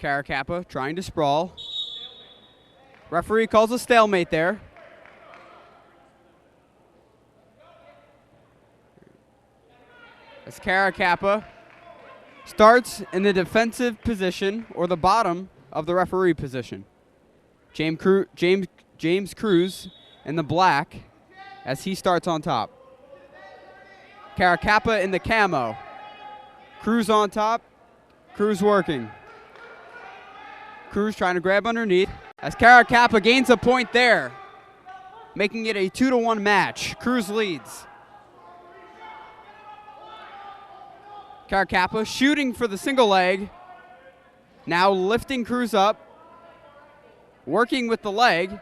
Caracappa trying to sprawl. Referee calls a stalemate there. As Caracappa starts in the defensive position or the bottom of the referee position. James Cruz in the black as he starts on top. Caracappa in the camo. Cruz on top. Cruz working. Cruz trying to grab underneath as Caracappa gains a point there, making it a 2-1 match. Cruz leads. Caracappa shooting for the single leg. Now lifting Cruz up. Working with the leg.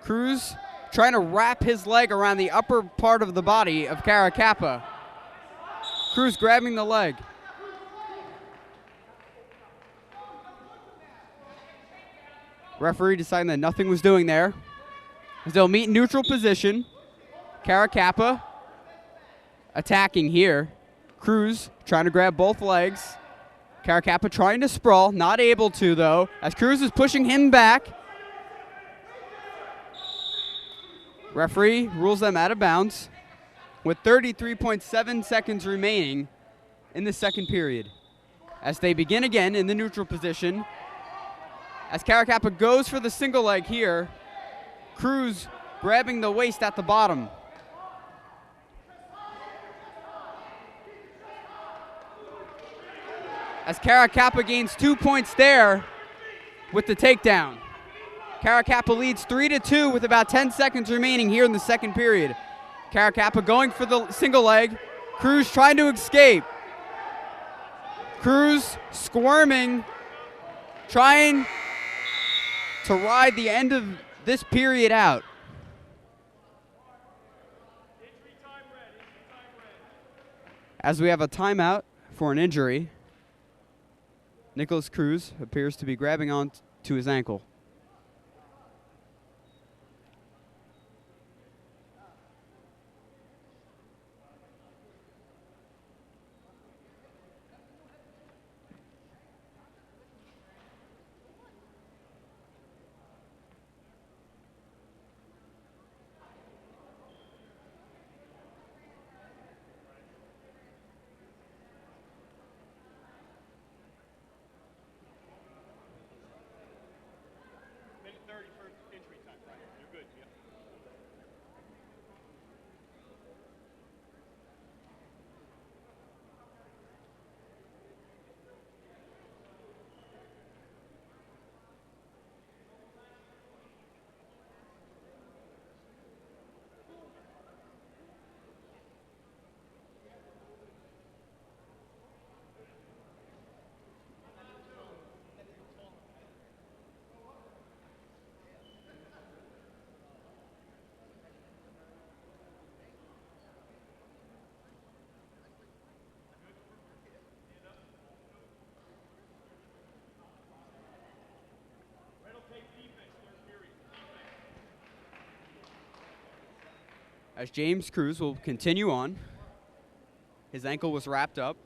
Cruz trying to wrap his leg around the upper part of the body of Caracappa. Cruz grabbing the leg. Referee deciding that nothing was doing there. As they'll meet in neutral position. Caracappa attacking here. Cruz trying to grab both legs. Caracappa trying to sprawl, not able to though, as Cruz is pushing him back. Referee rules them out of bounds with 33.7 seconds remaining in the second period. As they begin again in the neutral position. As Caracappa goes for the single leg here, Cruz grabbing the waist at the bottom. As Caracappa gains 2 points there with the takedown. Caracappa leads 3-2 with about 10 seconds remaining here in the second period. Caracappa going for the single leg. Cruz trying to escape. Cruz squirming, trying to ride the end of this period out. As we have a timeout for an injury, Nicholas Cruz appears to be grabbing on to his ankle. As James Cruz will continue on. His ankle was wrapped up.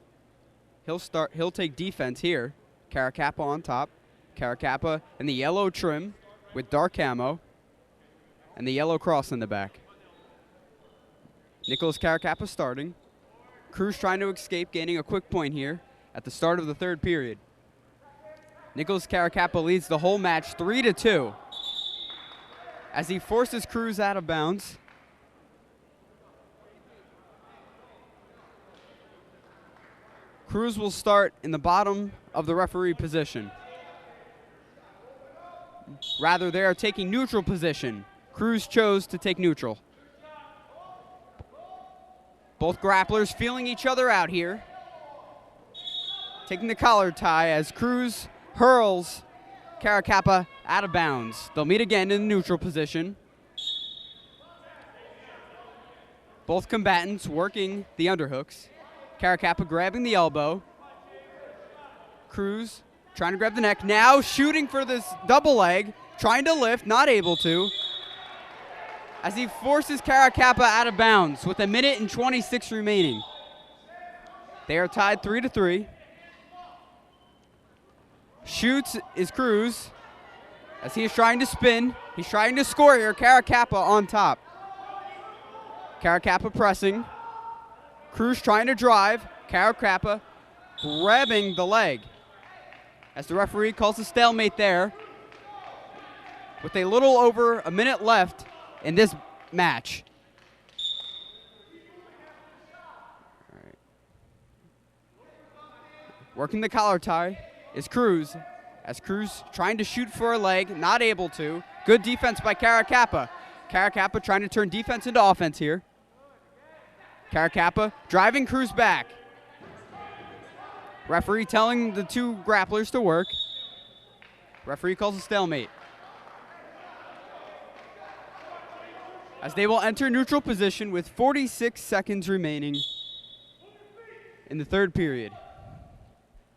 He'll take defense here. Caracappa on top. Caracappa in the yellow trim with dark camo and the yellow cross in the back. Nicholas Caracappa starting. Cruz trying to escape, gaining a quick point here at the start of the third period. Nicholas Caracappa leads the whole match 3-2 as he forces Cruz out of bounds. Cruz will start in the bottom of the referee position. Rather, they are taking neutral position. Cruz chose to take neutral. Both grapplers feeling each other out here. Taking the collar tie as Cruz hurls Caracappa out of bounds. They'll meet again in the neutral position. Both combatants working the underhooks. Caracappa grabbing the elbow. Cruz trying to grab the neck. Now shooting for this double leg. Trying to lift, not able to. As he forces Caracappa out of bounds with 1:26 remaining. They are tied 3-3. Shoots is Cruz as he is trying to spin. He's trying to score here. Caracappa on top. Caracappa pressing. Cruz trying to drive. Caracappa grabbing the leg as the referee calls a stalemate there with a little over a minute left in this match. All right. Working the collar tie is Cruz, as Cruz trying to shoot for a leg, not able to. Good defense by Caracappa. Caracappa trying to turn defense into offense here. Caracappa driving Cruz back. Referee telling the two grapplers to work. Referee calls a stalemate. As they will enter neutral position with 46 seconds remaining in the third period.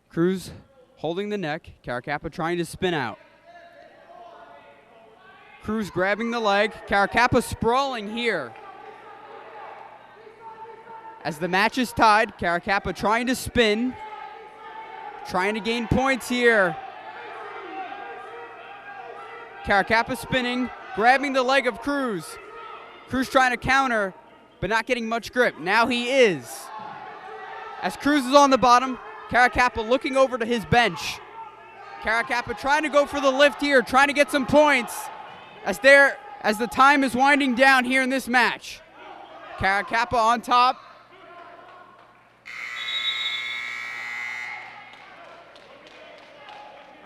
Cruz holding the neck. Caracappa trying to spin out. Cruz grabbing the leg. Caracappa sprawling here. As the match is tied, Caracappa trying to spin. Trying to gain points here. Caracappa spinning, grabbing the leg of Cruz. Cruz trying to counter, but not getting much grip. Now he is. As Cruz is on the bottom, Caracappa looking over to his bench. Caracappa trying to go for the lift here, trying to get some points as the time is winding down here in this match. Caracappa on top.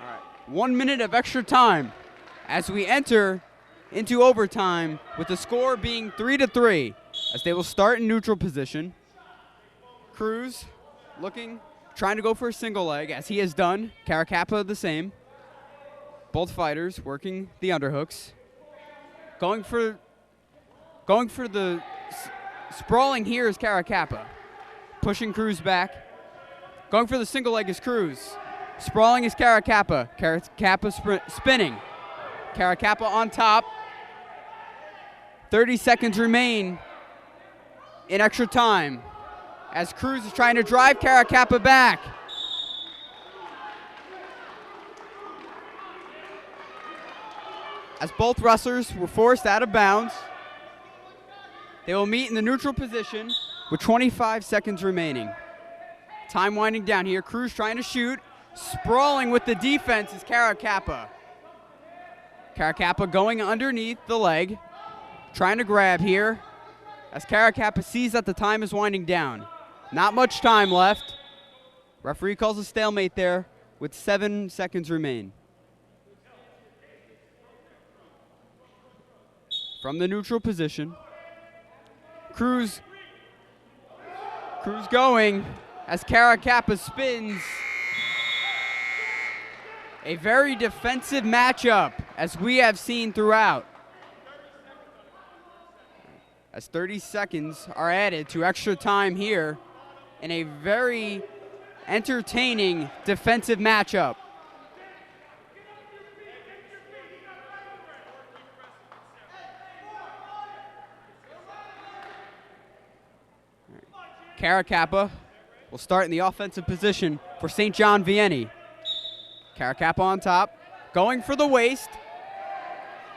All right, 1 minute of extra time as we enter into overtime with the score being 3-3 as they will start in neutral position. Cruz looking, trying to go for a single leg as he has done. Caracappa the same. Both fighters working the underhooks. Going for the sprawling here is Caracappa. Pushing Cruz back. Going for the single leg is Cruz. Sprawling is Caracappa. Caracappa spinning. Caracappa on top. 30 seconds remain in extra time as Cruz is trying to drive Caracappa back. As both wrestlers were forced out of bounds, they will meet in the neutral position with 25 seconds remaining. Time winding down here. Cruz trying to shoot. Sprawling with the defense is Caracappa. Caracappa going underneath the leg. Trying to grab here as Caracappa sees that the time is winding down. Not much time left. Referee calls a stalemate there with 7 seconds remain. From the neutral position, Cruz going as Caracappa spins. A very defensive matchup as we have seen throughout. As 30 seconds are added to extra time here in a very entertaining defensive matchup. Caracappa will start in the offensive position for St. John Vianney. Caracappa on top, going for the waist,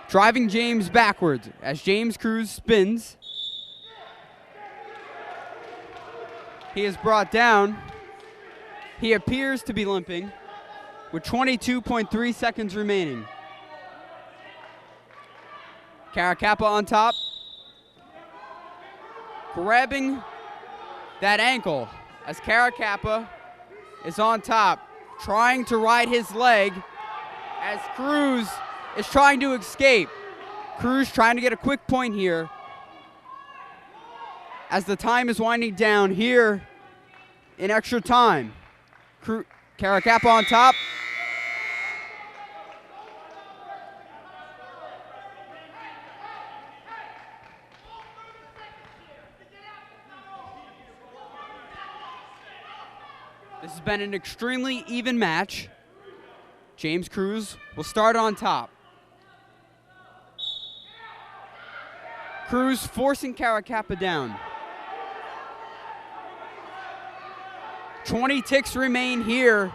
driving James backwards as James Cruz spins. He is brought down. He appears to be limping with 22.3 seconds remaining. Caracappa on top, grabbing that ankle as Caracappa is on top, trying to ride his leg as Cruz is trying to escape. Cruz trying to get a quick point here as the time is winding down here in extra time. Caracappa on top. This has been an extremely even match. James Cruz will start on top. Cruz forcing Caracappa down. 20 ticks remain here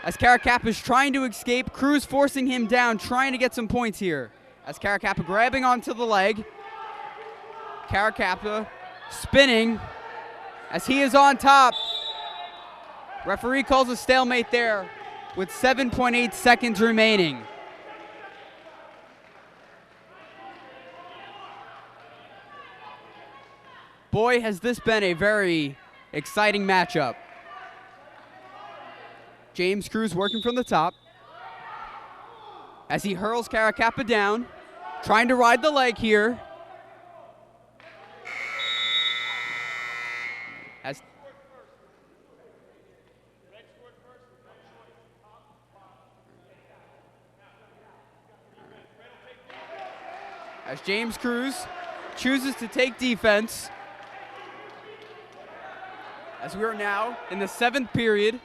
as Caracappa is trying to escape. Cruz forcing him down, trying to get some points here. As Caracappa grabbing onto the leg. Caracappa spinning as he is on top. Referee calls a stalemate there with 7.8 seconds remaining. Boy, has this been a very exciting matchup. James Cruz working from the top as he hurls Caracappa down, trying to ride the leg here. As James Cruz chooses to take defense. As we are now in the 7th period,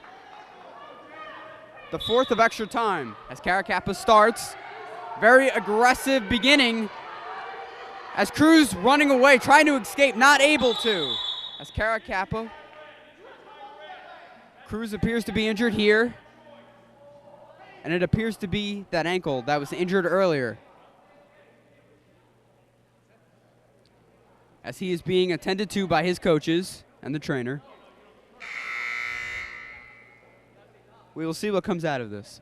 the 4th of extra time, as Caracappa starts. Very aggressive beginning as Cruz running away, trying to escape, not able to. As Caracappa, Cruz appears to be injured here, and it appears to be that ankle that was injured earlier. As he is being attended to by his coaches and the trainer. We will see what comes out of this.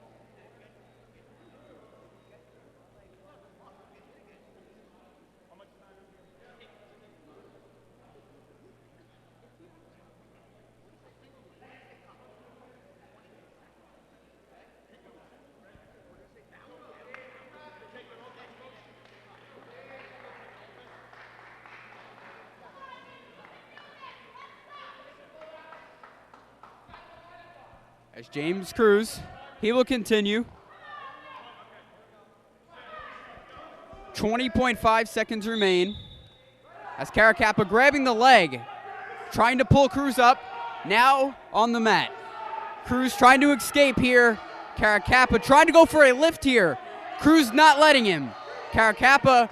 As James Cruz, he will continue. 20.5 seconds remain. As Caracappa grabbing the leg, trying to pull Cruz up, now on the mat. Cruz trying to escape here. Caracappa trying to go for a lift here. Cruz not letting him. Caracappa,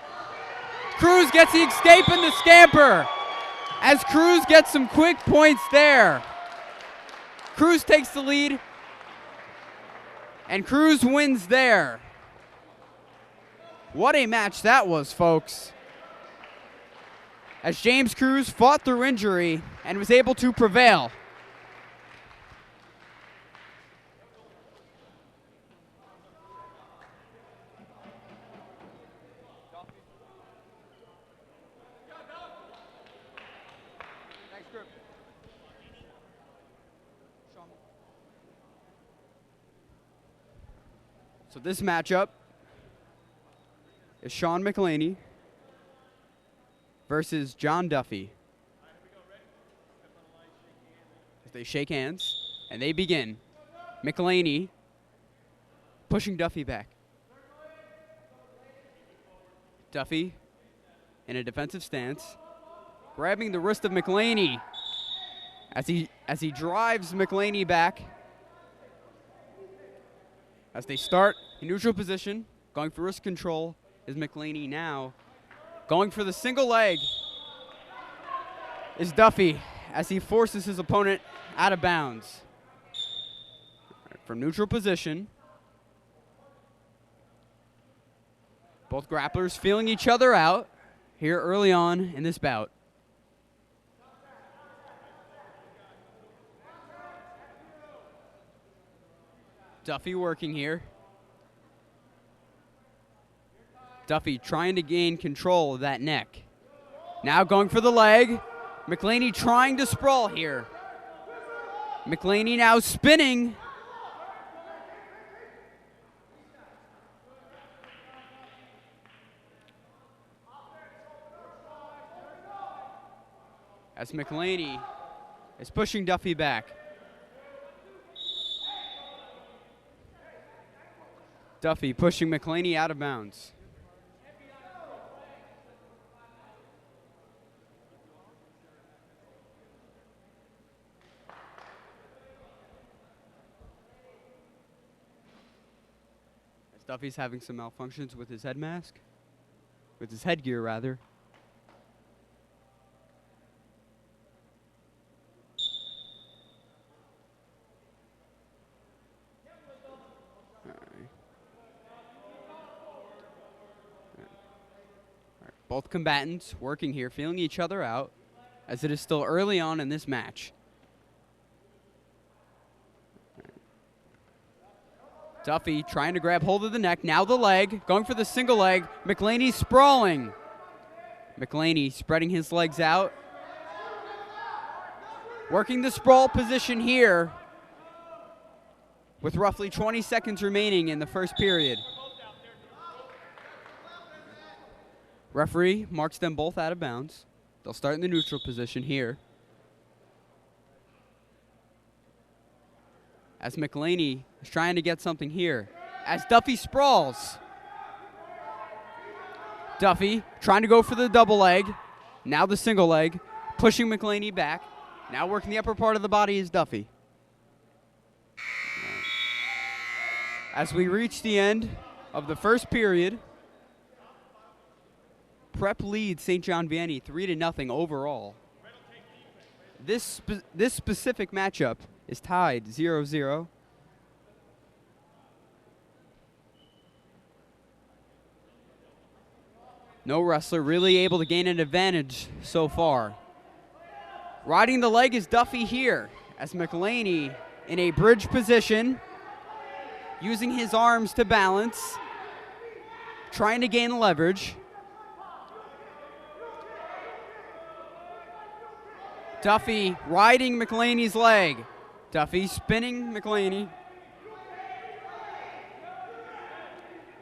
Cruz gets the escape and the scamper. As Cruz gets some quick points there. Cruz takes the lead, and Cruz wins there. What a match that was, folks. As James Cruz fought through injury and was able to prevail. So this matchup is Sean McElhaney versus John Duffy. As they shake hands and they begin. McElhaney pushing Duffy back. Duffy in a defensive stance, grabbing the wrist of McElhaney as he drives McElhaney back. As they start in neutral position, going for wrist control is McElhaney now. Going for the single leg is Duffy as he forces his opponent out of bounds. From neutral position, both grapplers feeling each other out here early on in this bout. Duffy working here. Duffy trying to gain control of that neck. Now going for the leg. McElhaney trying to sprawl here. McElhaney now spinning. As McElhaney is pushing Duffy back. Duffy pushing McElhaney out of bounds. As Duffy's having some malfunctions with his head mask, with his headgear rather. Both combatants working here, feeling each other out, as it is still early on in this match. Duffy trying to grab hold of the neck. Now the leg, going for the single leg. McLaney sprawling. McLaney spreading his legs out. Working the sprawl position here with roughly 20 seconds remaining in the first period. Referee marks them both out of bounds. They'll start in the neutral position here. As McLaney is trying to get something here. As Duffy sprawls. Duffy trying to go for the double leg. Now the single leg. Pushing McLaney back. Now working the upper part of the body is Duffy. As we reach the end of the first period, Prep leads St. John Vianney 3-0 overall. This specific matchup is tied 0-0. No wrestler really able to gain an advantage so far. Riding the leg is Duffy here, as McLaney in a bridge position, using his arms to balance, trying to gain leverage. Duffy riding McLaney's leg. Duffy spinning McLaney.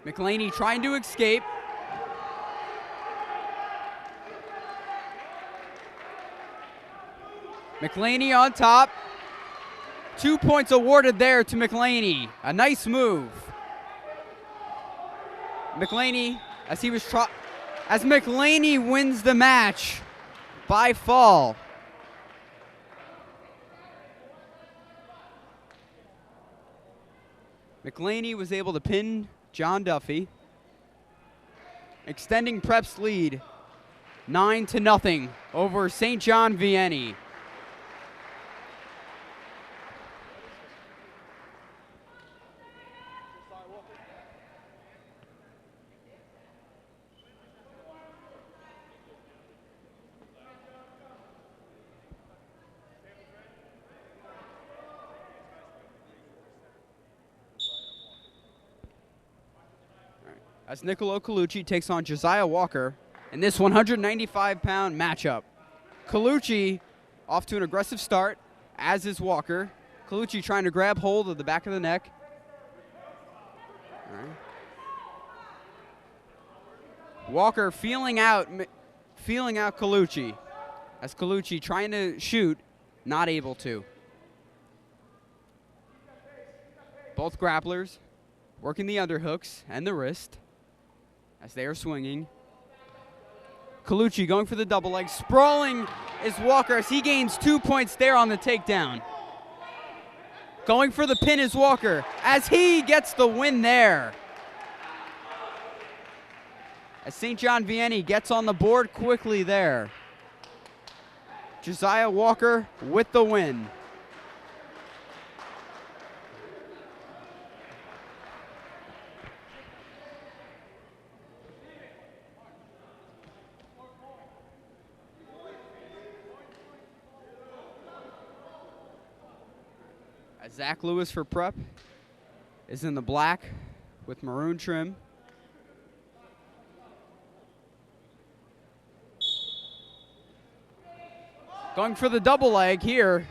McLaney trying to escape. McLaney on top. 2 points awarded there to McLaney. A nice move. McLaney, as McLaney wins the match by fall. McLaney was able to pin John Duffy, extending Prep's lead 9-0 over St. John Vianney. As Niccolo Colucci takes on Josiah Walker in this 195-pound matchup. Colucci off to an aggressive start, as is Walker. Colucci trying to grab hold of the back of the neck. All right. Walker feeling out Colucci, as Colucci trying to shoot, not able to. Both grapplers working the underhooks and the wrist as they are swinging. Colucci going for the double leg. Sprawling is Walker as he gains 2 points there on the takedown. Going for the pin is Walker as he gets the win there. As St. John Vianney gets on the board quickly there. Josiah Walker with the win. Zach Lewis for Prep is in the black with maroon trim. Going for the double leg here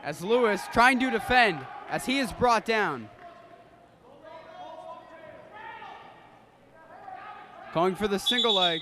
as Lewis trying to defend as he is brought down. Going for the single leg.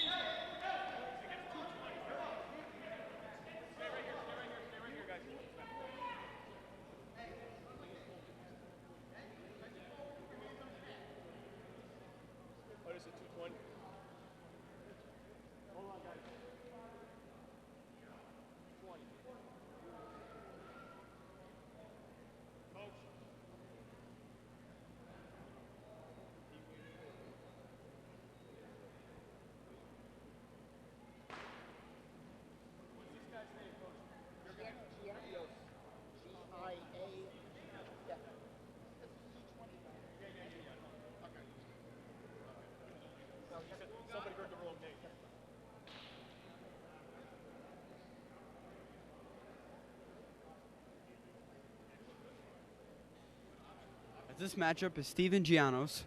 As this matchup is Steven Giannos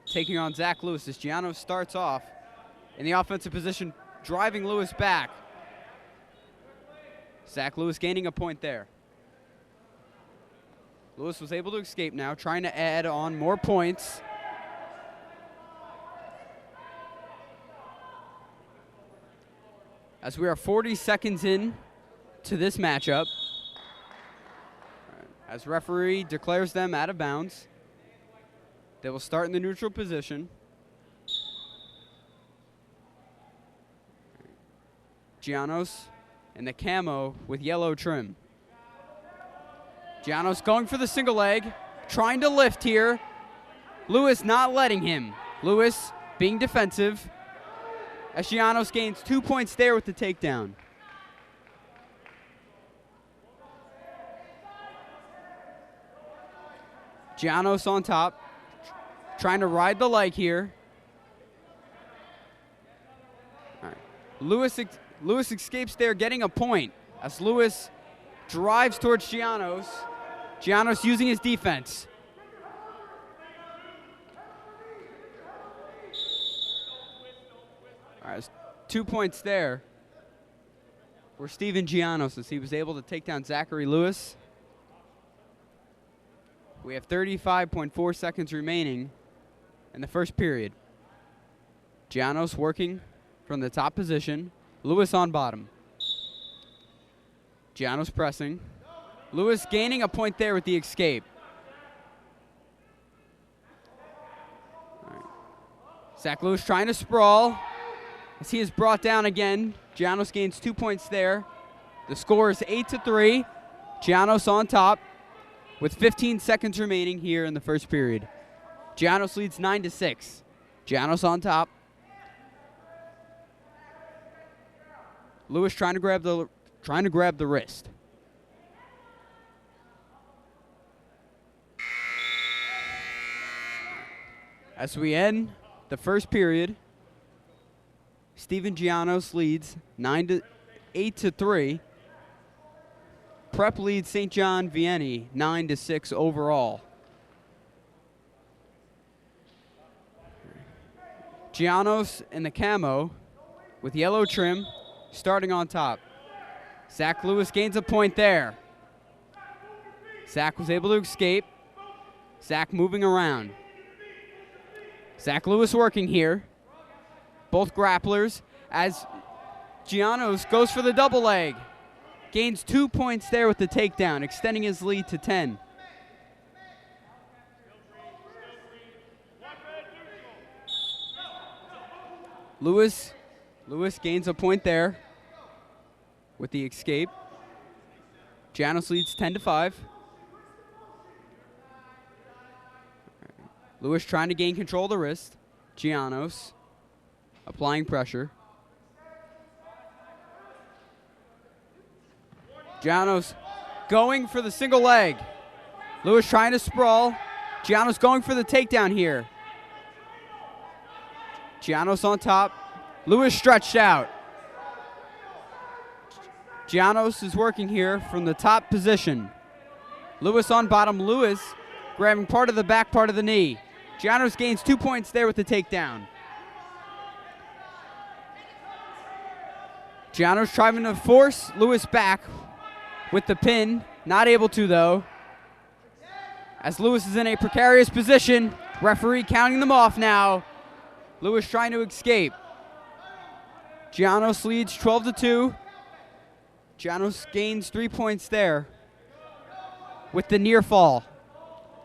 taking on Zach Lewis, as Giannos starts off in the offensive position, driving Lewis back. Zach Lewis gaining a point there. Lewis was able to escape now, trying to add on more points. As we are 40 seconds in to this matchup, as referee declares them out of bounds, they will start in the neutral position. Giannos in the camo with yellow trim. Giannos going for the single leg, trying to lift here. Lewis not letting him. Lewis being defensive, as Giannos gains 2 points there with the takedown. Giannos on top, trying to ride the leg here. All right. Lewis escapes there, getting a point, as Lewis drives towards Giannos. Giannos using his defense. All right, 2 points there for Steven Giannos, as he was able to take down Zachary Lewis. We have 35.4 seconds remaining in the first period. Giannos working from the top position. Lewis on bottom. Giannos pressing. Lewis gaining a point there with the escape. All right. Zach Lewis trying to sprawl, as he is brought down again. Giannos gains 2 points there. The score is 8-3. Giannos on top with 15 seconds remaining here in the first period. Giannos leads 9-6. Giannos on top. Lewis trying to grab the wrist. As we end the first period, Steven Giannos leads 8-3. Prep leads St. John Vianney 9-6 overall. Giannos in the camo with yellow trim, starting on top. Zach Lewis gains a point there. Zach was able to escape. Zach moving around. Zach Lewis working here. Both grapplers, as Giannos goes for the double leg. Gains 2 points there with the takedown, extending his lead to 10. Lewis gains a point there with the escape. Giannos leads 10-5. Lewis trying to gain control of the wrist. Giannos applying pressure. Giannos going for the single leg. Lewis trying to sprawl. Giannos going for the takedown here. Giannos on top. Lewis stretched out. Giannos is working here from the top position. Lewis on bottom. Lewis grabbing part of the back part of the knee. Giannos gains 2 points there with the takedown. Giannos trying to force Lewis back with the pin. Not able to, though, as Lewis is in a precarious position. Referee counting them off now. Lewis trying to escape. Giannos leads 12-2. Giannos gains 3 points there with the near fall.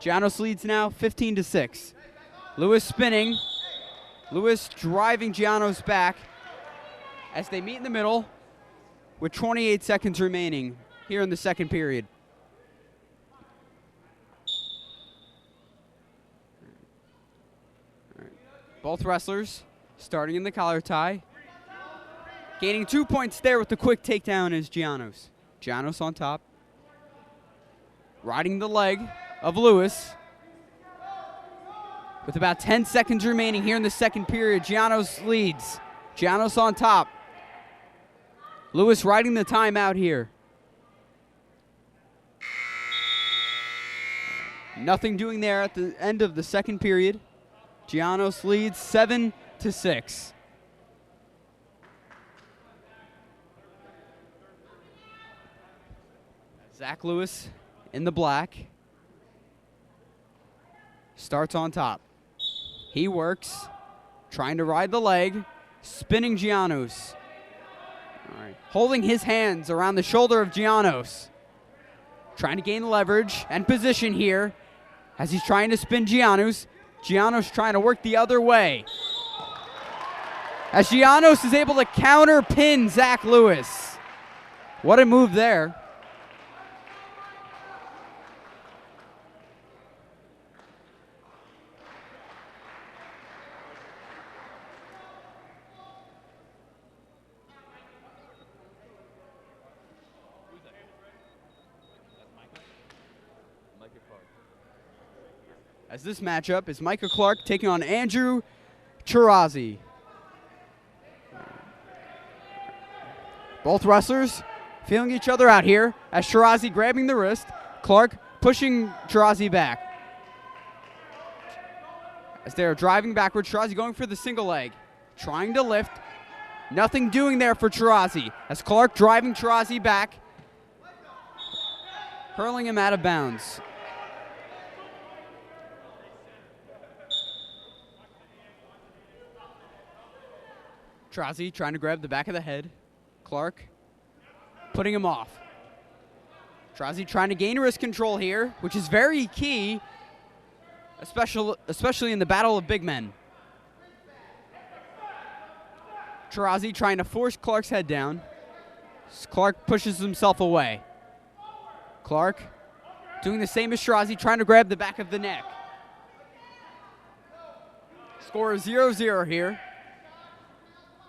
Giannos leads now 15-6. Lewis spinning. Lewis driving Giannos back as they meet in the middle with 28 seconds remaining here in the second period. All right. Both wrestlers starting in the collar tie. Gaining 2 points there with the quick takedown is Giannos. Giannos on top. Riding the leg of Lewis. With about 10 seconds remaining here in the second period, Giannos leads. Giannos on top. Lewis riding the timeout here. Nothing doing there at the end of the second period. Giannos leads 7-6. Zach Lewis in the black. Starts on top. He works, trying to ride the leg, spinning Giannos. All right. Holding his hands around the shoulder of Giannos. Trying to gain leverage and position here as he's trying to spin Giannos. Giannos trying to work the other way. As Giannos is able to counter pin Zach Lewis. What a move there. As this matchup is Micah Clark taking on Andrew Chirazi. Both wrestlers feeling each other out here as Chirazi grabbing the wrist, Clark pushing Chirazi back. As they're driving backwards, Chirazi going for the single leg, trying to lift. Nothing doing there for Chirazi as Clark driving Chirazi back, hurling him out of bounds. Chirazi trying to grab the back of the head. Clark putting him off. Chirazi trying to gain wrist control here, which is very key, especially in the battle of big men. Chirazi trying to force Clark's head down. Clark pushes himself away. Clark doing the same as Chirazi, trying to grab the back of the neck. Score is 0-0 here.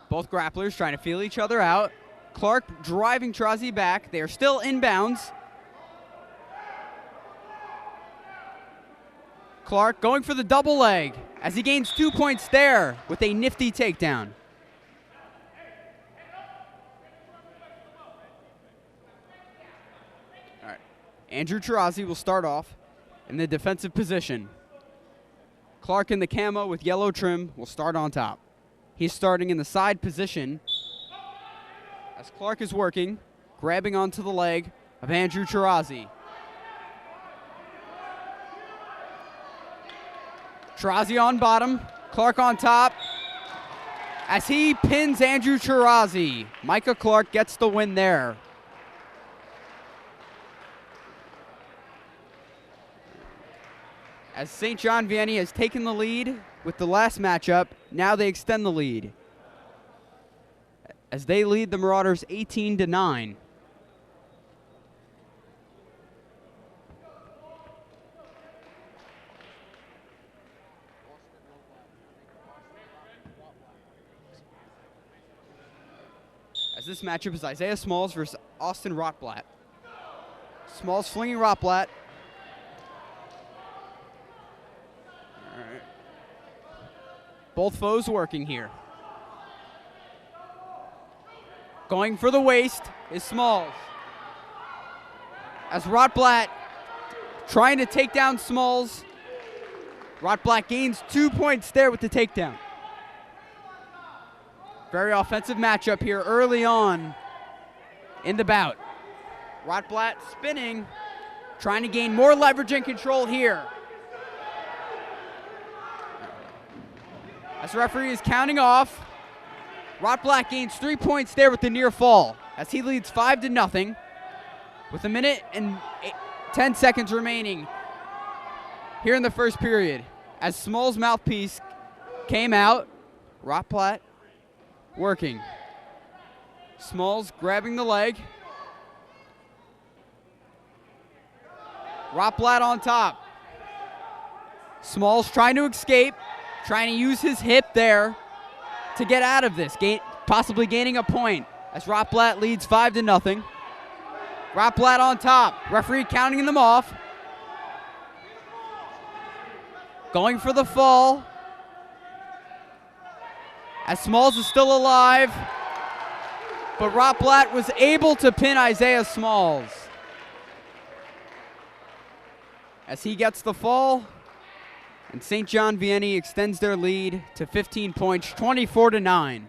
Both grapplers trying to feel each other out. Clark driving Chirazi back. They are still inbounds. Clark going for the double leg as he gains 2 points there with a nifty takedown. All right. Andrew Chirazi will start off in the defensive position. Clark in the camo with yellow trim will start on top. He's starting in the side position as Clark is working, grabbing onto the leg of Andrew Chirazi. Chirazi on bottom, Clark on top as he pins Andrew Chirazi. Micah Clark gets the win there. As St. John Vianney has taken the lead with the last matchup, now they extend the lead as they lead the Marauders 18-9. As this matchup is Isaiah Smalls versus Austin Rotblatt. Smalls flinging Rotblatt. Both foes working here. Going for the waist is Smalls. As Rotblatt trying to take down Smalls. Rotblatt gains 2 points there with the takedown. Very offensive matchup here early on in the bout. Rotblatt spinning, trying to gain more leverage and control here. As the referee is counting off, Rotblatt gains 3 points there with the near fall as he leads 5-0 with 1 minute and 10 seconds remaining here in the first period. As Small's mouthpiece came out, Rotblatt working. Smalls grabbing the leg. Rotblatt on top. Smalls trying to escape. Trying to use his hip there to get out of this, possibly gaining a point as Rotblatt leads 5-0. Rotblatt on top, referee counting them off. Going for the fall as Smalls is still alive, but Rotblatt was able to pin Isaiah Smalls. as he gets the fall, and St. John Vianney extends their lead to 15 points, 24-9.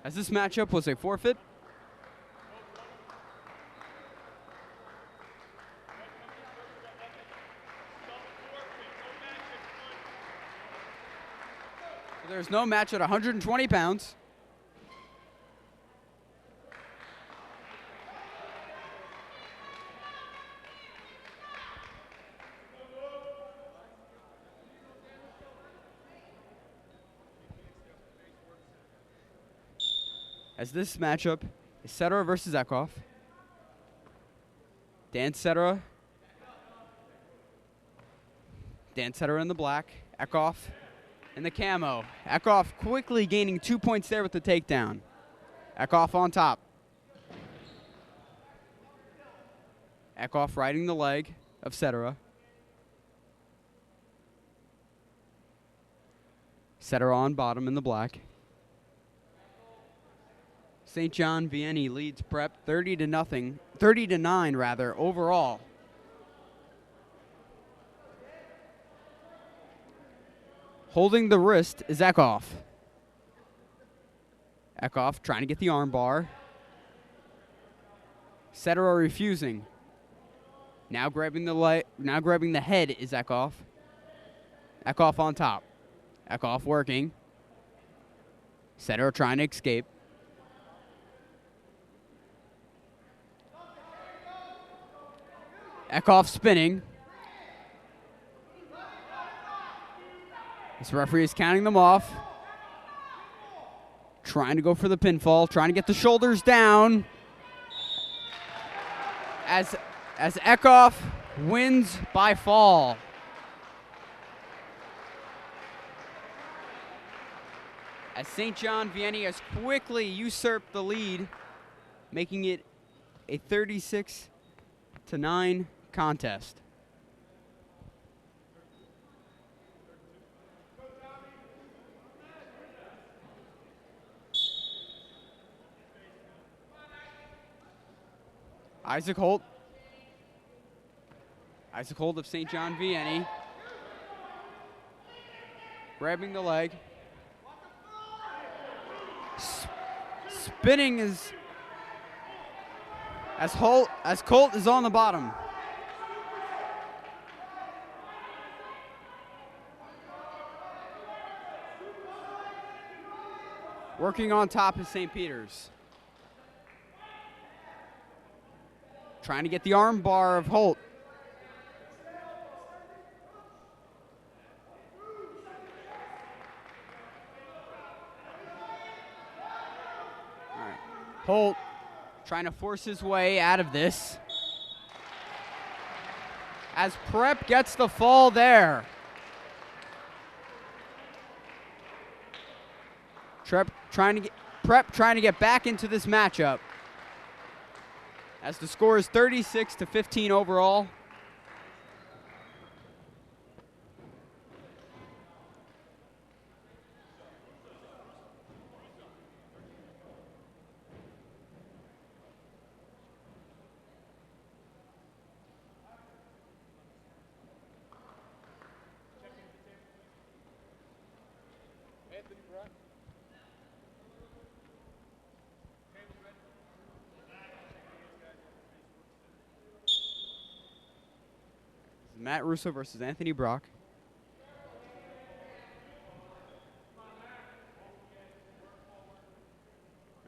As this matchup was a forfeit. There's no match at 120 pounds. As this matchup is Cetera versus Eckhoff. Dan Cetera in the black, Eckhoff in the camo. Eckhoff quickly gaining 2 points there with the takedown. Eckhoff on top. Eckhoff riding the leg of Cetera. Cetera on bottom in the black. St. John Vianney leads Prep 30-9 rather overall. Holding the wrist is Eckhoff. Eckhoff trying to get the arm bar. Cetera refusing. Now grabbing the head is Eckhoff. Eckhoff on top. Eckhoff working. Cetera trying to escape. Eckhoff spinning. This referee is counting them off. Trying to go for the pinfall, trying to get the shoulders down. As Eckhoff wins by fall. As St. John Vianney has quickly usurped the lead, making it a 36-9 contest. Isaac Holt of St. John Vianney. Grabbing the leg. Spinning as Colt is on the bottom. Working on top is St. Peter's. Trying to get the arm bar of Holt. All right. Holt trying to force his way out of this. As Prep gets the fall there. Prep trying to get back into this matchup. As the score is 36-15 overall. Matt Russo versus Anthony Brock.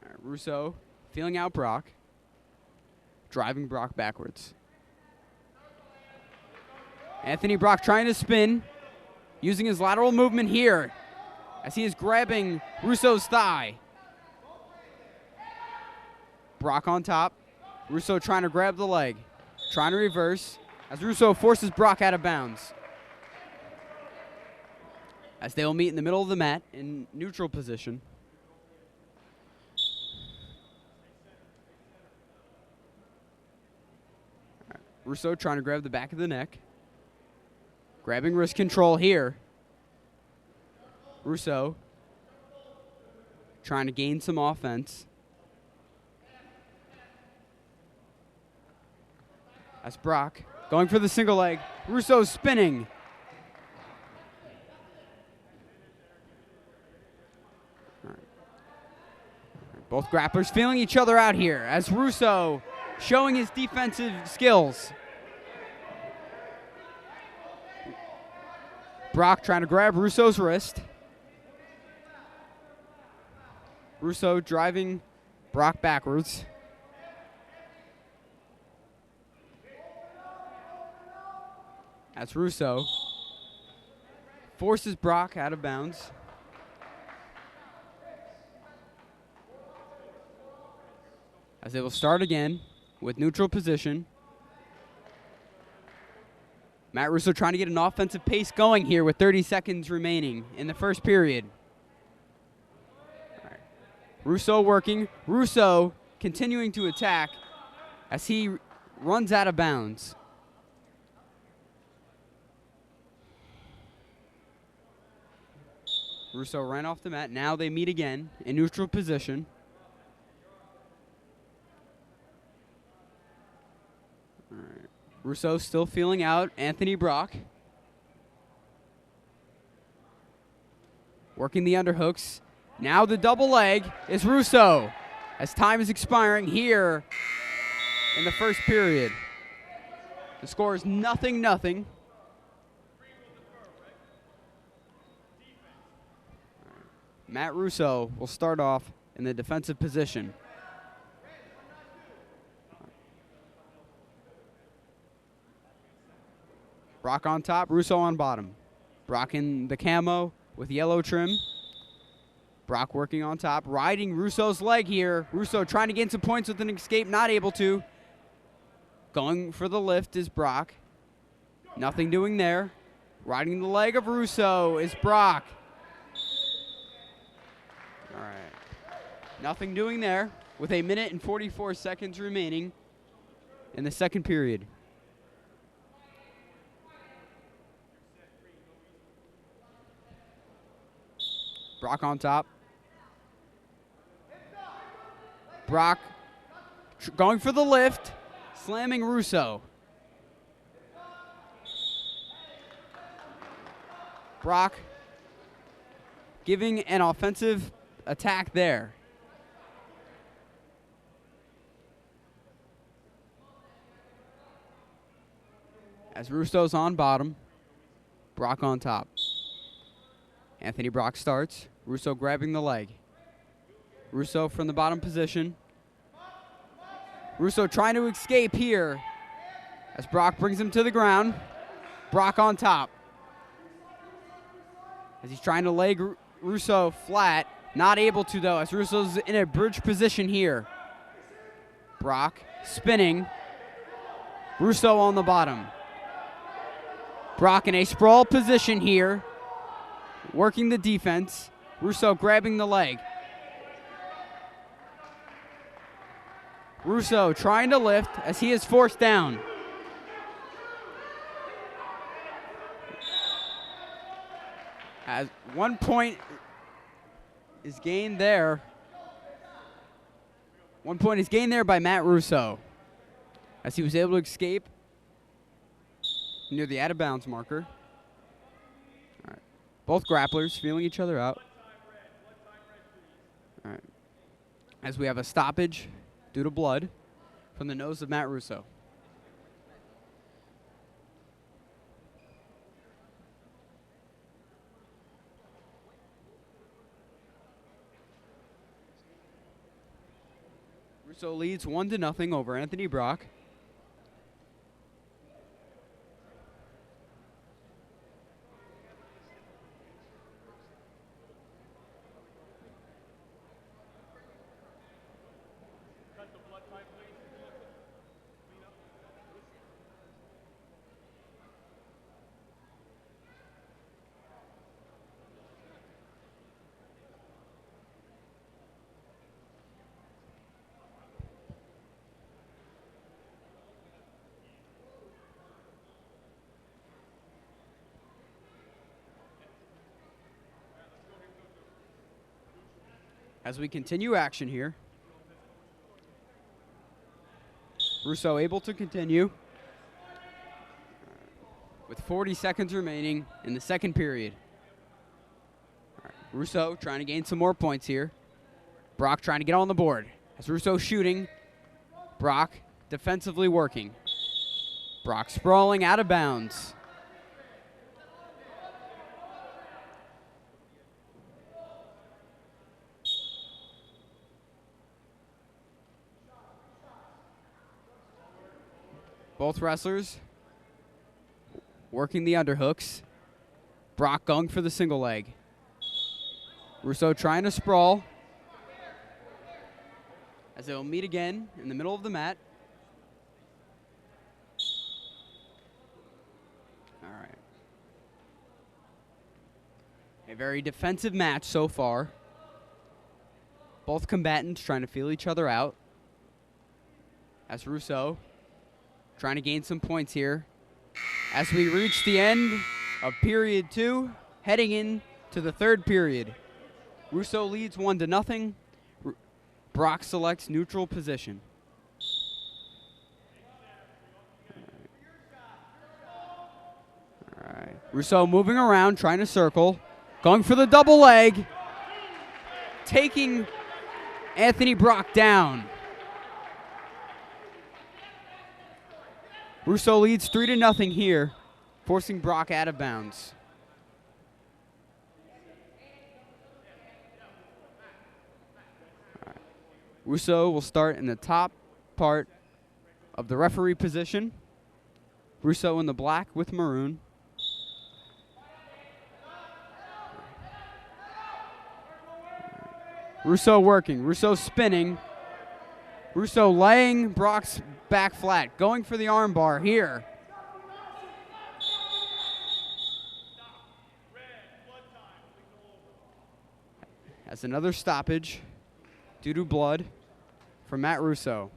All right, Russo feeling out Brock, driving Brock backwards. Anthony Brock trying to spin, using his lateral movement here as he is grabbing Russo's thigh. Brock on top. Russo trying to grab the leg, trying to reverse. As Russo forces Brock out of bounds. As they will meet in the middle of the mat in neutral position. All right. Russo trying to grab the back of the neck. Grabbing wrist control here. Russo trying to gain some offense. That's Brock going for the single leg. Russo spinning. All right. Both grapplers feeling each other out here as Russo showing his defensive skills. Brock trying to grab Russo's wrist. Russo driving Brock backwards. That's Russo. Forces Brock out of bounds. As they will start again with neutral position. Matt Russo trying to get an offensive pace going here with 30 seconds remaining in the first period. All right. Russo working. Russo continuing to attack as he runs out of bounds. Russo ran off the mat. Now they meet again in neutral position. All right. Russo still feeling out Anthony Brock. Working the underhooks. Now the double leg is Russo as time is expiring here in the first period. The score is 0-0. Matt Russo will start off in the defensive position. Brock on top, Russo on bottom. Brock in the camo with yellow trim. Brock working on top, riding Russo's leg here. Russo trying to gain some points with an escape, not able to. Going for the lift is Brock. Nothing doing there. Riding the leg of Russo is Brock. All right. Nothing doing there with 1 minute and 44 seconds remaining in the second period. Brock on top. Brock going for the lift, slamming Russo. Brock giving an offensive attack there. As Russo's on bottom, Brock on top. Anthony Brock starts. Russo grabbing the leg. Russo from the bottom position. Russo trying to escape here as Brock brings him to the ground. Brock on top. As he's trying to leg Russo flat. Not able to, though, as Russo's in a bridge position here. Brock spinning. Russo on the bottom. Brock in a sprawl position here. Working the defense. Russo grabbing the leg. Russo trying to lift as he is forced down. As 1 point is gained there. 1 point is gained there by Matt Russo as he was able to escape near the out of bounds marker. All right. Both grapplers feeling each other out. All right. As we have a stoppage due to blood from the nose of Matt Russo. Russo leads 1-0 over Anthony Brock. as we continue action here. Russo able to continue with 40 seconds remaining in the second period. All right, Russo trying to gain some more points here. Brock trying to get on the board. As Russo shooting, Brock defensively working. Brock sprawling out of bounds. Both wrestlers working the underhooks. Brock going for the single leg. Russo trying to sprawl as they will meet again in the middle of the mat. All right. A very defensive match so far. Both combatants trying to feel each other out. As Russo trying to gain some points here as we reach the end of period 2, heading into the third period. Russo leads 1-0. Brock selects neutral position. All right. Russo moving around, trying to circle, going for the double leg, taking Anthony Brock down. Russo leads 3-0 here, forcing Brock out of bounds. Right. Russo will start in the top part of the referee position. Russo in the black with maroon. Russo working, Russo spinning. Russo laying Brock's back flat, going for the arm bar here. As another stoppage due to blood from Matt Russo.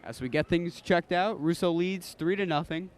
As we get things checked out, Russo leads 3-0.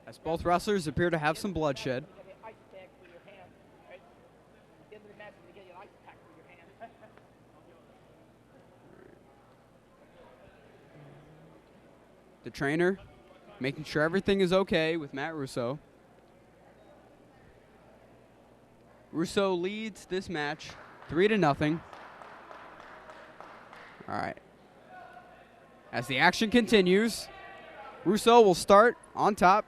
As both wrestlers appear to have some bloodshed. The trainer making sure everything is okay with Matt Russo. Russo leads this match 3-0. All right. As the action continues, Russo will start on top.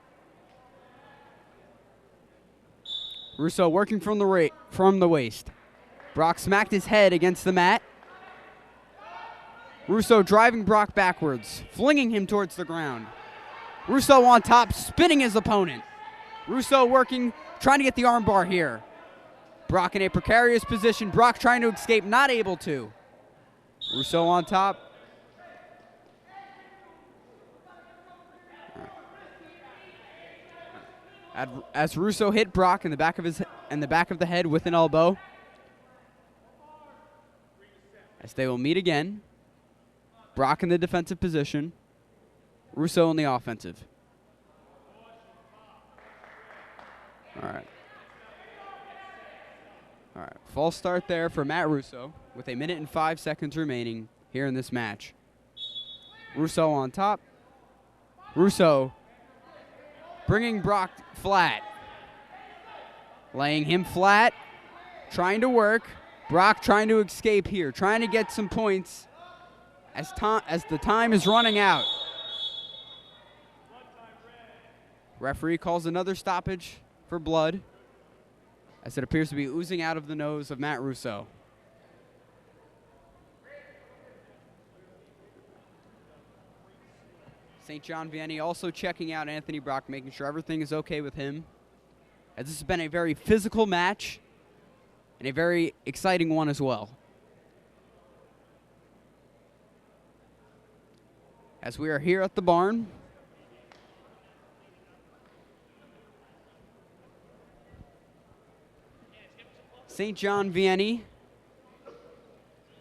Russo working from the waist. Brock smacked his head against the mat. Russo driving Brock backwards, flinging him towards the ground. Russo on top, spinning his opponent. Russo working, trying to get the armbar here. Brock in a precarious position. Brock trying to escape, not able to. Russo on top. As Russo hit Brock in the back of the head with an elbow. As they will meet again. Brock in the defensive position. Russo in the offensive. All right. All right. False start there for Matt Russo with 1 minute and 5 seconds remaining here in this match. Russo on top. Russo bringing Brock flat. Laying him flat. Trying to work. Brock trying to escape here. Trying to get some points as the time is running out. Referee calls another stoppage for blood, as it appears to be oozing out of the nose of Matt Russo. St. John Vianney also checking out Anthony Brock, making sure everything is okay with him, as this has been a very physical match and a very exciting one as well. As we are here at the barn, St. John Vianney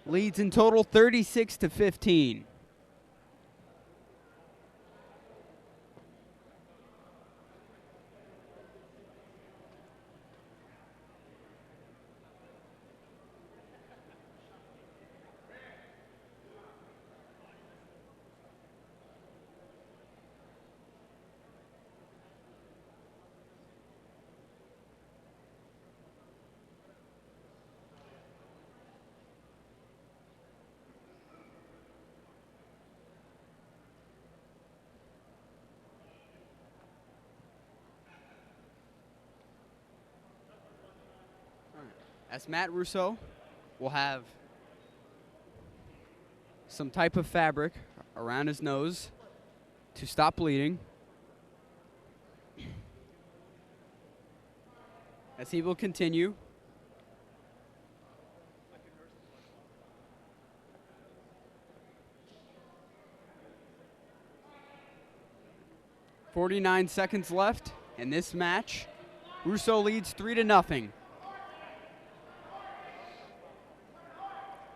leads in total 36-15. As Matt Russo will have some type of fabric around his nose to stop bleeding, as he will continue. .49 seconds left in this match. Russo leads 3-0.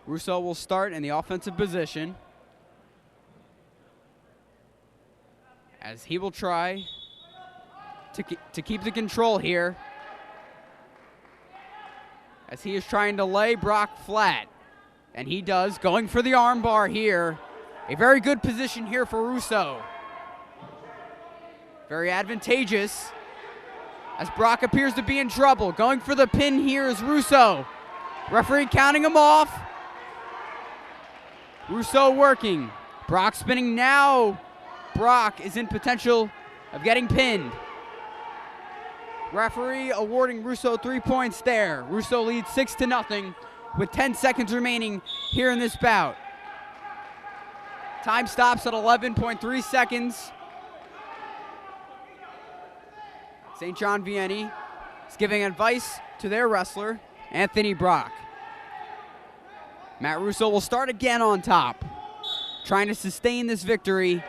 Russo will start in the offensive position, as he will try to keep the control here, as he is trying to lay Brock flat, and he does, going for the arm bar here. A very good position here for Russo. Very advantageous, as Brock appears to be in trouble. Going for the pin here is Russo. Referee counting him off. Russo working. Brock spinning now. Brock is in potential of getting pinned. Referee awarding Russo 3 points there. Russo leads 6-0 with 10 seconds remaining here in this bout. Time stops at 11.3 seconds. St. John Vianney is giving advice to their wrestler, Anthony Brock. Matt Russo will start again on top, trying to sustain this victory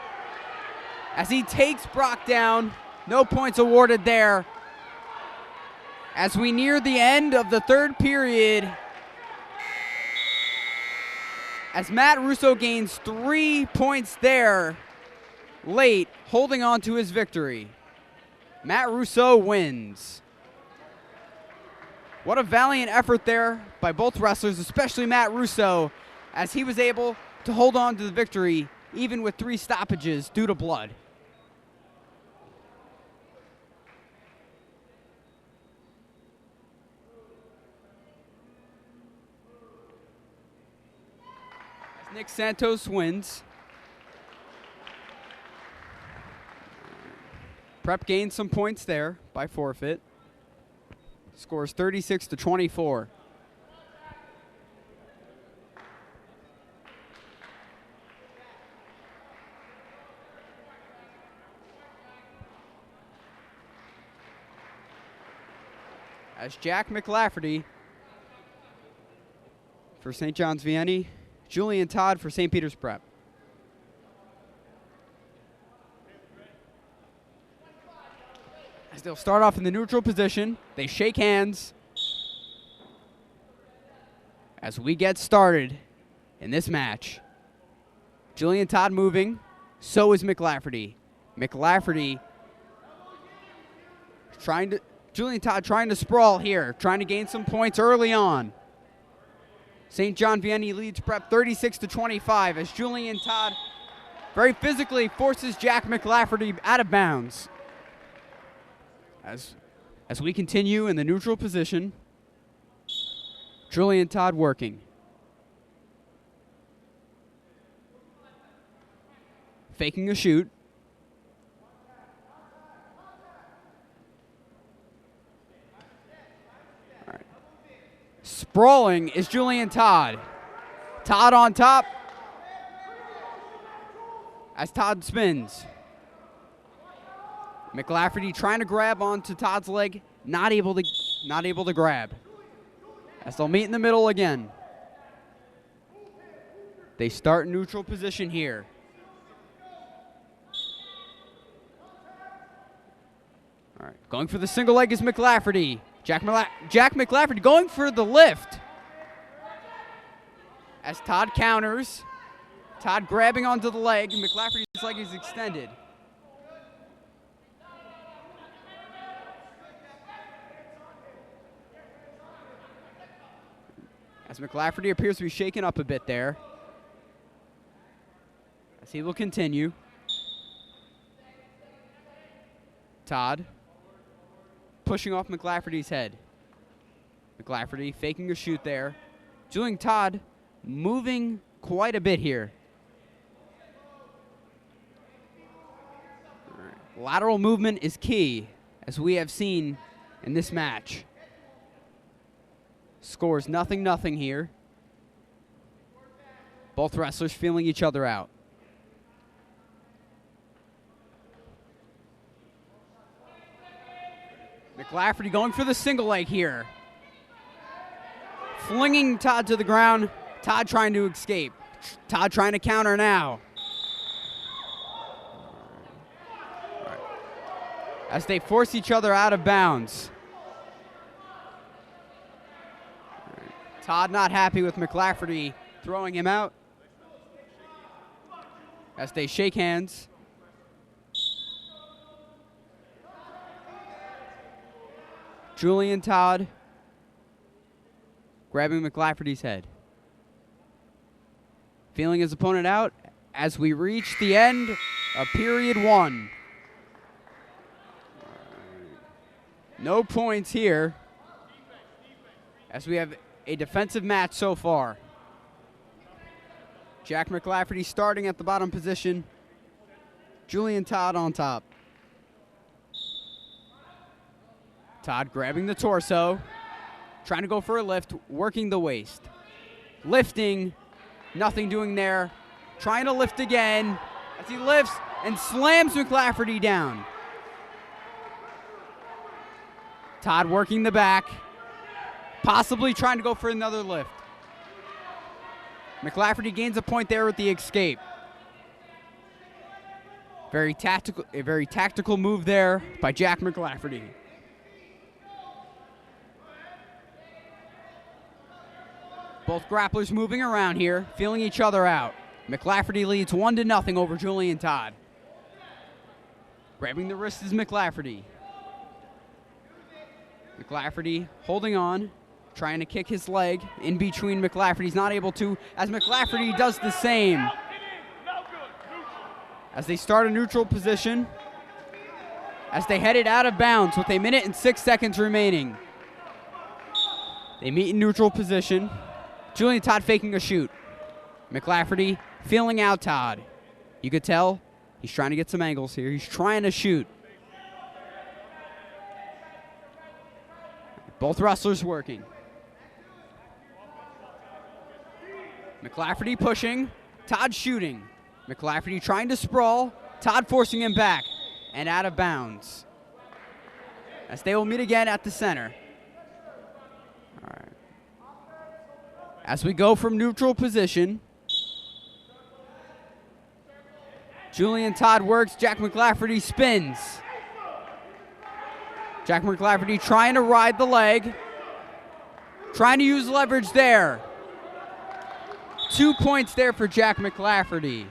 as he takes Brock down. No points awarded there. As we near the end of the third period, as Matt Russo gains 3 points there late, holding on to his victory. Matt Russo wins. What a valiant effort there by both wrestlers, especially Matt Russo, as he was able to hold on to the victory even with 3 stoppages due to blood. As Nick Santos wins, Prep gains some points there by forfeit. Scores 36-24. As Jack McLafferty for St. John's Vianney, Julian Todd for St. Peter's Prep. As they'll start off in the neutral position, they shake hands as we get started in this match. Julian Todd moving, so is McLafferty. Julian Todd trying to sprawl here, trying to gain some points early on. St. John Vianney leads Prep 36-25 as Julian Todd very physically forces Jack McLafferty out of bounds. As we continue in the neutral position, Julian Todd working. faking a shoot. All right. Sprawling is Julian Todd. Todd on top as Todd spins. McLafferty trying to grab onto Todd's leg, not able to grab. As they'll meet in the middle again. They start in neutral position here. All right, going for the single leg is McLafferty. Jack McLafferty going for the lift. As Todd counters. Todd grabbing onto the leg. McLafferty's leg is extended. As McLafferty appears to be shaken up a bit there. As he will continue. Todd pushing off McLafferty's head. McLafferty faking a shoot there. Julian Todd moving quite a bit here. All right. Lateral movement is key, as we have seen in this match. Scores 0-0 here. Both wrestlers feeling each other out. McLafferty going for the single leg here. Flinging Todd to the ground. Todd trying to escape. Todd trying to counter now. Right. As they force each other out of bounds. Right. Todd not happy with McLafferty throwing him out. As they shake hands. Julian Todd grabbing McLafferty's head. Feeling his opponent out as we reach the end of period 1. No points here as we have a defensive match so far. Jack McLafferty starting at the bottom position. Julian Todd on top. Todd grabbing the torso, trying to go for a lift, working the waist. Lifting, nothing doing there. Trying to lift again as he lifts and slams McLafferty down. Todd working the back, possibly trying to go for another lift. McLafferty gains a point there with the escape. A very tactical move there by Jack McLafferty. Both grapplers moving around here, feeling each other out. McLafferty leads 1-0 over Julian Todd. Grabbing the wrist is McLafferty. McLafferty holding on, trying to kick his leg in between McLafferty. He's not able to, as McLafferty does the same. As they start a neutral position, as they headed out of bounds with 1 minute and 6 seconds remaining. They meet in neutral position. Julian Todd faking a shoot. McLafferty feeling out Todd. You could tell he's trying to get some angles here. He's trying to shoot. Both wrestlers working. McLafferty pushing. Todd shooting. McLafferty trying to sprawl. Todd forcing him back and out of bounds. As they will meet again at the center. All right. As we go from neutral position, Julian Todd works. Jack McLafferty spins. Jack McLafferty trying to ride the leg. Trying to use leverage there. 2 points there for Jack McLafferty.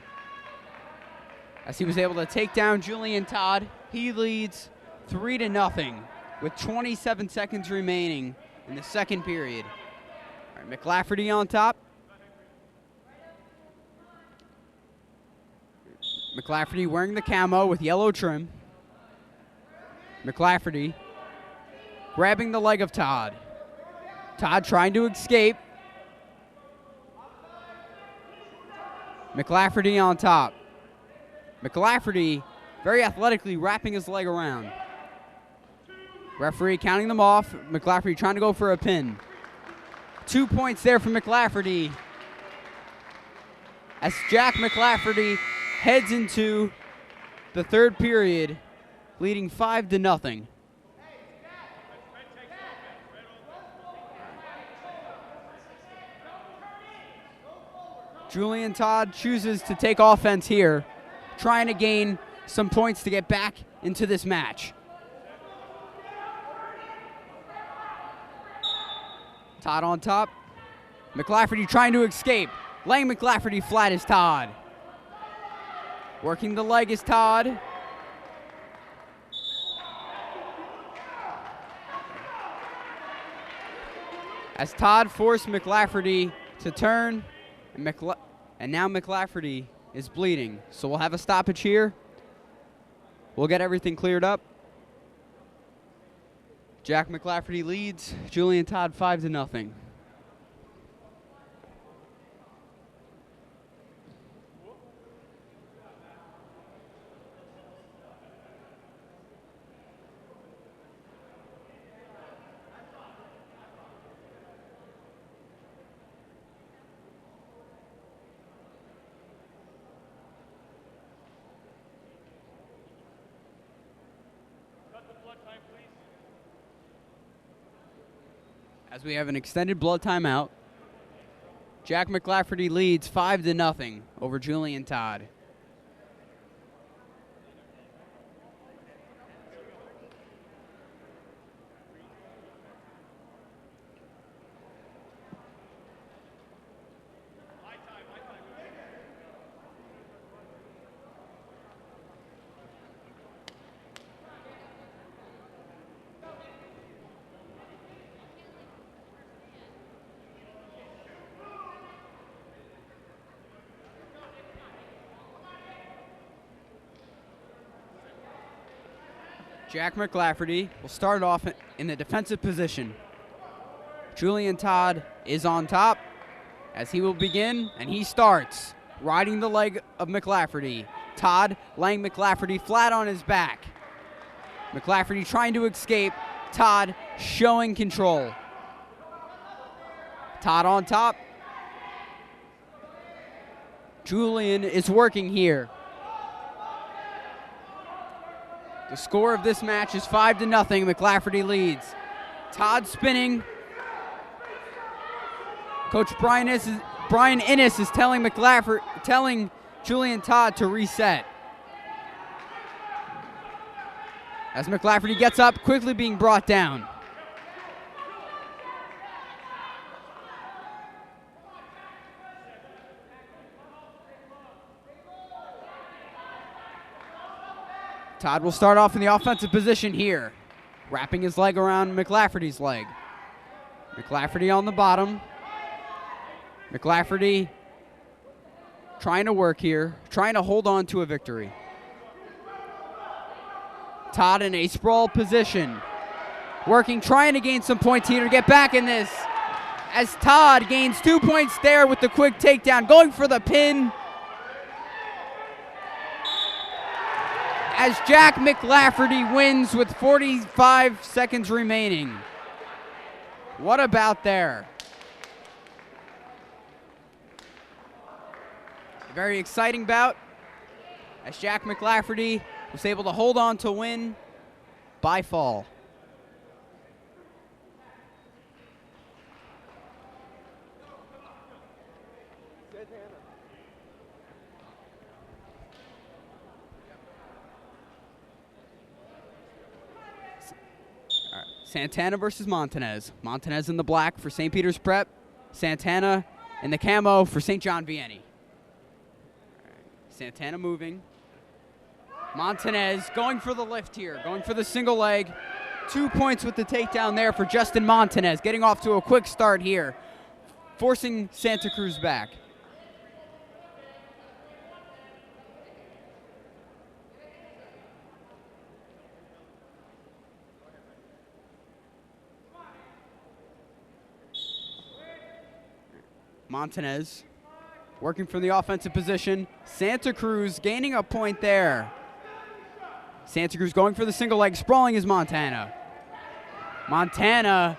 As he was able to take down Julian Todd, he leads 3-0 with 27 seconds remaining in the second period. All right, McLafferty on top. McLafferty wearing the camo with yellow trim. McLafferty grabbing the leg of Todd. Todd trying to escape. McLafferty on top. McLafferty very athletically wrapping his leg around. Referee counting them off. McLafferty trying to go for a pin. 2 points there for McLafferty as Jack McLafferty heads into the third period, leading 5-0. Julian Todd chooses to take offense here, trying to gain some points to get back into this match. Todd on top. McLafferty trying to escape. Laying McLafferty flat is Todd. Working the leg is Todd. As Todd forced McLafferty to turn, and now McLafferty is bleeding. So we'll have a stoppage here. We'll get everything cleared up. Jack McLafferty leads Julian Todd 5-0. As we have an extended blood timeout, Jack McLafferty leads 5-0 over Julian Todd. Jack McLafferty will start off in the defensive position. Julian Todd is on top as he will begin, and he starts riding the leg of McLafferty. Todd laying McLafferty flat on his back. McLafferty trying to escape. Todd showing control. Todd on top. Julian is working here. The score of this match is 5-0. McLafferty leads. Todd spinning. Coach Brian Innes is telling Julian Todd to reset. As McLafferty gets up, quickly being brought down. Todd will start off in the offensive position here, wrapping his leg around McLafferty's leg. McLafferty on the bottom. McLafferty trying to work here, trying to hold on to a victory. Todd in a sprawl position, working, trying to gain some points here to get back in this. As Todd gains 2 points there with the quick takedown, going for the pin. As Jack McLafferty wins with 45 seconds remaining. What about there? A very exciting bout as Jack McLafferty was able to hold on to win by fall. Santana versus Montanez. Montanez in the black for St. Peter's Prep. Santana in the camo for St. John Vianney. Santana moving. Montanez going for the lift here, going for the single leg. 2 points with the takedown there for Justin Montanez, getting off to a quick start here, forcing Santa Cruz back. Montanez working from the offensive position. Santa Cruz gaining a point there. Santa Cruz going for the single leg. Sprawling is Montana. Montanez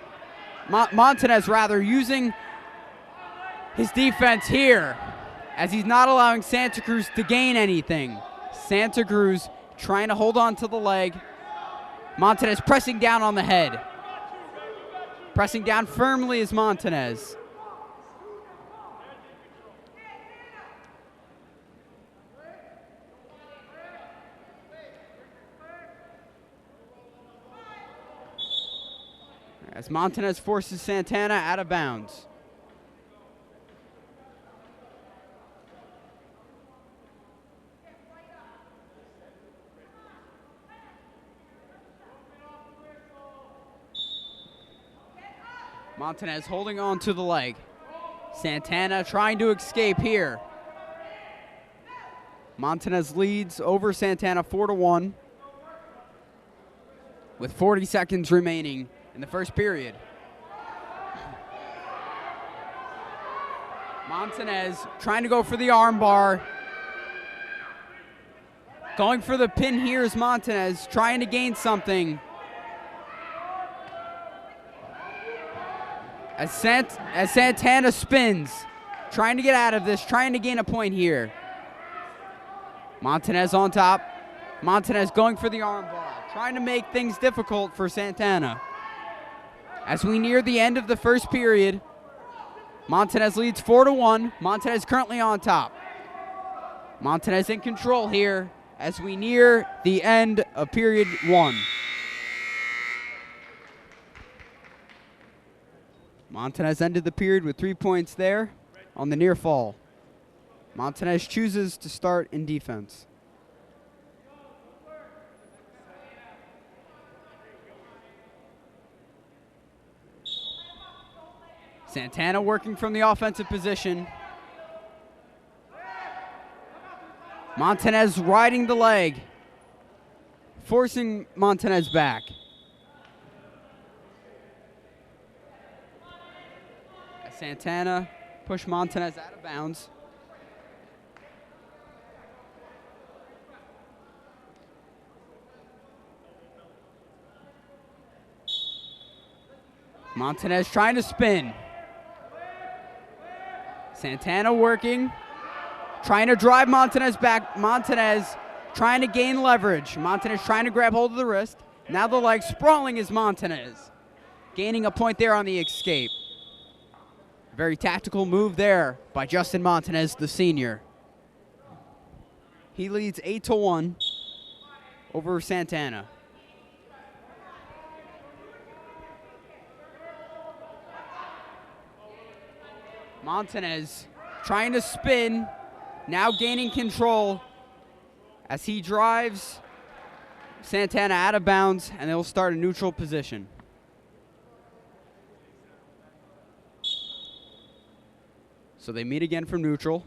rather, using his defense here as he's not allowing Santa Cruz to gain anything. Santa Cruz trying to hold on to the leg. Montanez pressing down on the head. Pressing down firmly is Montanez. As Montanez forces Santana out of bounds. Montanez holding on to the leg. Santana trying to escape here. Montanez leads over Santana 4-1 with 40 seconds remaining in the first period. Montanez trying to go for the arm bar. Going for the pin here is Montanez, trying to gain something. As Santana spins, trying to get out of this, trying to gain a point here. Montanez on top. Montanez going for the arm bar, trying to make things difficult for Santana. As we near the end of the first period, Montanez leads 4-1. Montanez currently on top. Montanez in control here as we near the end of period 1. Montanez ended the period with 3 points there on the near fall. Montanez chooses to start in defense. Santana working from the offensive position. Montanez riding the leg, forcing Montanez back. Santana push Montanez out of bounds. Montanez trying to spin. Santana working, trying to drive Montanez back. Montanez trying to gain leverage. Montanez trying to grab hold of the wrist. Now the leg. Sprawling is Montanez, gaining a point there on the escape. Very tactical move there by Justin Montanez, the senior. He leads 8-1 over Santana. Montanez trying to spin, now gaining control as he drives Santana out of bounds, and they'll start a neutral position. So they meet again from neutral.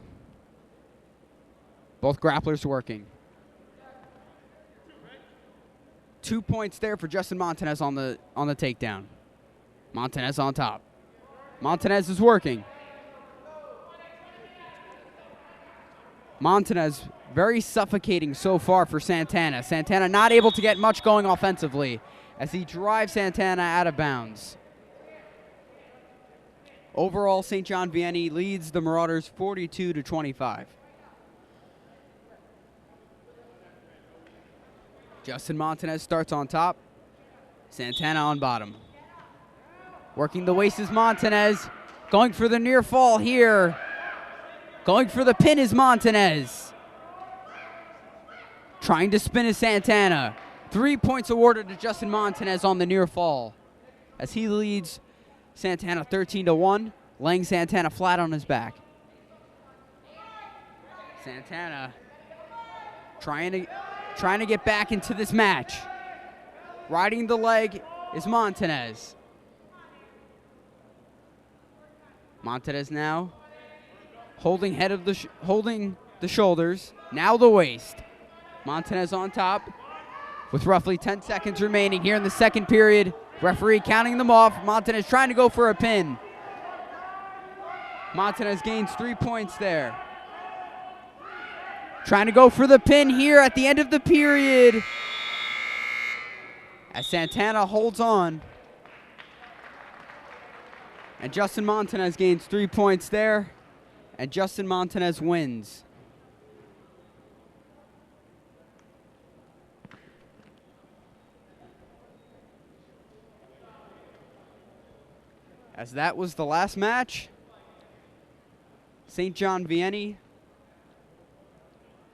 Both grapplers working. 2 points there for Justin Montanez on the takedown. Montanez on top. Montanez is working. Montanez very suffocating so far for Santana. Santana not able to get much going offensively as he drives Santana out of bounds. Overall, St. John Vianney leads the Marauders 42-25. Justin Montanez starts on top. Santana on bottom. Working the waist is Montanez. Going for the near fall here. Going for the pin is Montanez. Trying to spin is Santana. 3 points awarded to Justin Montanez on the near fall as he leads Santana 13-1, laying Santana flat on his back. Santana trying to get back into this match. Riding the leg is Montanez. Montanez now holding holding the shoulders. Now the waist. Montanez on top with roughly 10 seconds remaining here in the second period. Referee counting them off. Montanez trying to go for a pin. Montanez gains 3 points there. Trying to go for the pin here at the end of the period. As Santana holds on. And Justin Montanez gains 3 points there. And Justin Montanez wins. As that was the last match, St. John Vianney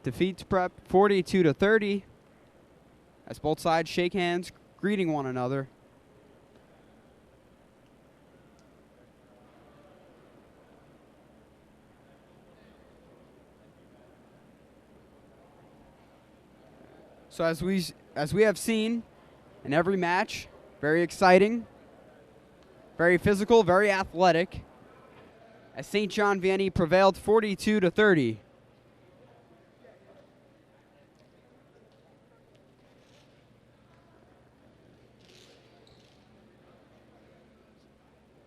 defeats Prep 42-30 as both sides shake hands, greeting one another. So as we have seen in every match, very exciting, very physical, very athletic, as St. John Vianney prevailed 42-30.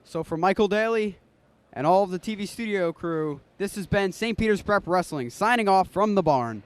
So for Michael Daly and all of the TV studio crew, this has been St. Peter's Prep Wrestling, signing off from the barn.